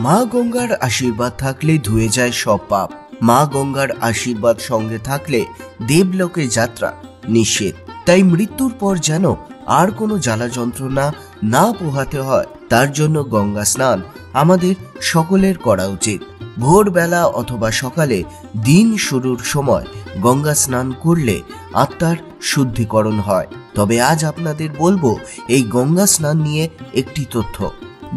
মা গঙ্গার আশীর্বাদ থাকলে ধুয়ে যায় সব পাপ। মা গঙ্গার আশীর্বাদ সঙ্গে থাকলে দেবলোকে যাত্রা নিষেধ। তাই মৃত্যুর পর যেন আর কোনো জ্বালা যন্ত্রণা না পোহাতে হয়, তার জন্য গঙ্গা স্নান আমাদের সকলের করা উচিত। ভোরবেলা অথবা সকালে দিন শুরুর সময় গঙ্গা স্নান করলে আত্মার শুদ্ধিকরণ হয়। তবে আজ আপনাদের বলবো এই গঙ্গা স্নান নিয়ে একটি তথ্য।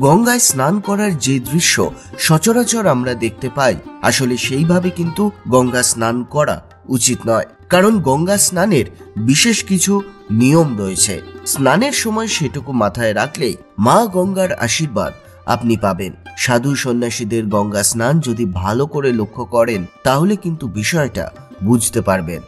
গঙ্গায় স্নান করার যে দৃশ্য সচরাচর আমরা দেখতে পাই, আসলে সেইভাবে কিন্তু গঙ্গা স্নান করা উচিত নয়। কারণ গঙ্গা স্নানের বিশেষ কিছু নিয়ম রয়েছে। স্নানের সময় সেটুকু মাথায় রাখলেই মা গঙ্গার আশীর্বাদ আপনি পাবেন। সাধু সন্ন্যাসীদের গঙ্গা স্নান যদি ভালো করে লক্ষ্য করেন তাহলে কিন্তু বিষয়টা বুঝতে পারবেন।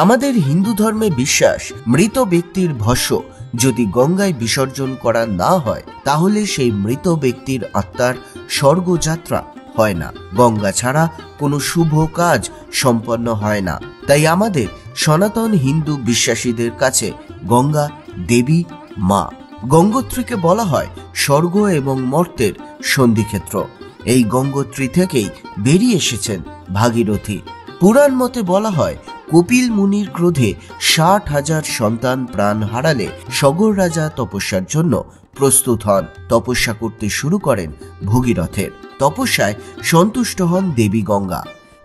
আমাদের হিন্দু ধর্মে বিশ্বাস, মৃত ব্যক্তির ভস্ম যদি গঙ্গায় বিসর্জন করা না হয় তাহলে সেই মৃত ব্যক্তির আত্মার স্বর্গযাত্রা হয় না। গঙ্গা ছাড়া কোনো শুভ কাজ সম্পন্ন হয় না। তাই আমাদের সনাতন হিন্দু বিশ্বাসীদের কাছে গঙ্গা দেবী মা। গঙ্গোত্রীকে বলা হয় স্বর্গ এবং মর্তের সন্ধিক্ষেত্র। এই গঙ্গোত্রী থেকেই বেরিয়ে এসেছেন ভাগীরথী। পুরাণ মতে বলা হয় কপিল মুনির ক্রোধে 60,000 সন্তান প্রাণ হারালে সগর রাজা তপস্যার জন্য প্রস্তুত হন। তপস্যা করতে শুরু করেন ভগীরথের। তপস্যায় সন্তুষ্ট হন দেবী গঙ্গা।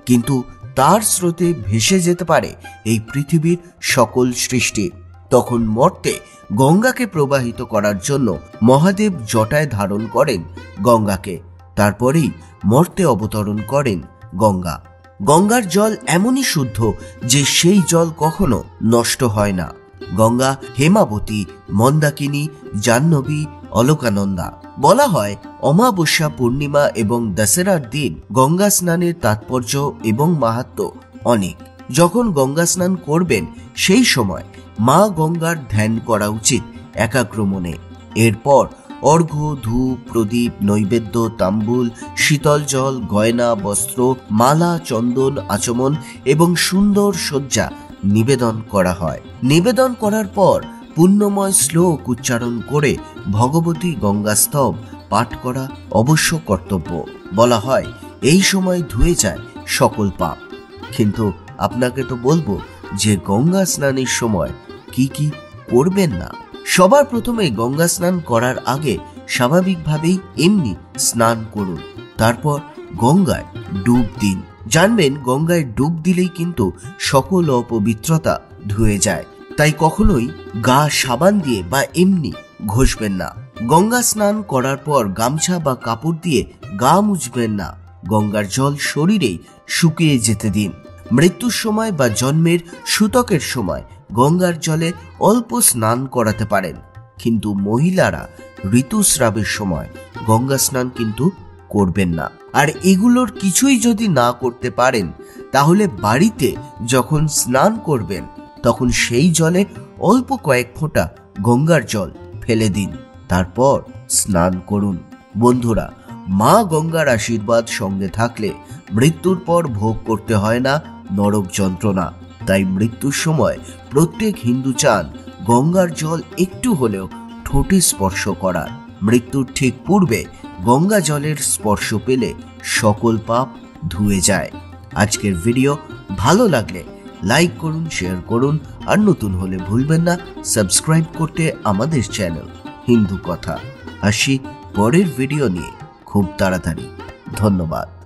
কিন্তু তার স্রোতে ভেসে যেতে পারে এই পৃথিবীর সকল সৃষ্টি। তখন মর্তে গঙ্গাকে প্রবাহিত করার জন্য মহাদেব জটায় ধারণ করেন গঙ্গাকে। তারপরেই মর্তে অবতরণ করেন গঙ্গা। গঙ্গার জল এমনই শুদ্ধ যে সেই জল কখনো নষ্ট হয় না। গঙ্গা হেমাবতী, মন্দাকিনী, জাহ্নবী, অলকানন্দা। বলা হয় অমাবস্যা, পূর্ণিমা এবং দশেরার দিন গঙ্গা স্নানের তাৎপর্য এবং মাহাত্ম্য অনেক। যখন গঙ্গা স্নান করবেন সেই সময় মা গঙ্গার ধ্যান করা উচিত একাগ্র মনে। এরপর অর্ঘ্য, ধূপ, প্রদীপ, নৈবেদ্য, তাম্বুল, শীতল জল, গয়না, বস্ত্র, মালা, চন্দন, আচমন এবং সুন্দর সজ্জা নিবেদন করা হয়। নিবেদন করার পর পুণ্যময় শ্লোক উচ্চারণ করে ভগবতী গঙ্গাস্তব পাঠ করা অবশ্য কর্তব্য। বলা হয় এই সময় ধুয়ে যায় সকল পাপ। কিন্তু আপনাকে তো বলবো যে গঙ্গা স্নানের সময় কি কি করবেন না। সবার প্রথমে গঙ্গা স্নান করার আগে স্বাভাবিকভাবেই এমনি স্নান করুন। তারপর গঙ্গায় ডুব দিন। জানবেন গঙ্গায় ডুব দিলেই কিন্তু সকল অপবিত্রতা ধুয়ে যায়। তাই কখনোই গা সাবান দিয়ে বা এমনি ঘষবেন না। গঙ্গা স্নান করার পর গামছা বা কাপড় দিয়ে গা মুছবেন না। গঙ্গার জল শরীরেই শুকিয়ে যেতে দিন। মৃত্যুর সময় বা জন্মের সূতকের সময় গঙ্গার জলে অল্প স্নান করাতে পারেন, কিন্তু মহিলারা ঋতুস্রাবের সময় গঙ্গা স্নান কিন্তু করবেন না। আর এগুলোর কিছুই যদি না করতে পারেন তাহলে বাড়িতে যখন স্নান করবেন তখন সেই জলে অল্প কয়েক ফোঁটা গঙ্গার জল ফেলে দিন, তারপর স্নান করুন। বন্ধুরা, মা গঙ্গার আশীর্বাদ সঙ্গে থাকলে মৃত্যুর পর ভোগ করতে হয় না নরক যন্ত্রণা। তাই মৃত্যুর সময় প্রত্যেক হিন্দু চান গঙ্গার জল একটু হলেও ঠোঁটে স্পর্শ করার। মৃত্যুর ঠিক পূর্বে গঙ্গা জলের স্পর্শ পেলে সকল পাপ ধুয়ে যায়। আজকের ভিডিও ভালো লাগলে লাইক করুন, শেয়ার করুন, আর নতুন হলে ভুলবেন না সাবস্ক্রাইব করতে আমাদের চ্যানেল হিন্দু কথা। আসি পরের ভিডিও নিয়ে খুব তাড়াতাড়ি। ধন্যবাদ।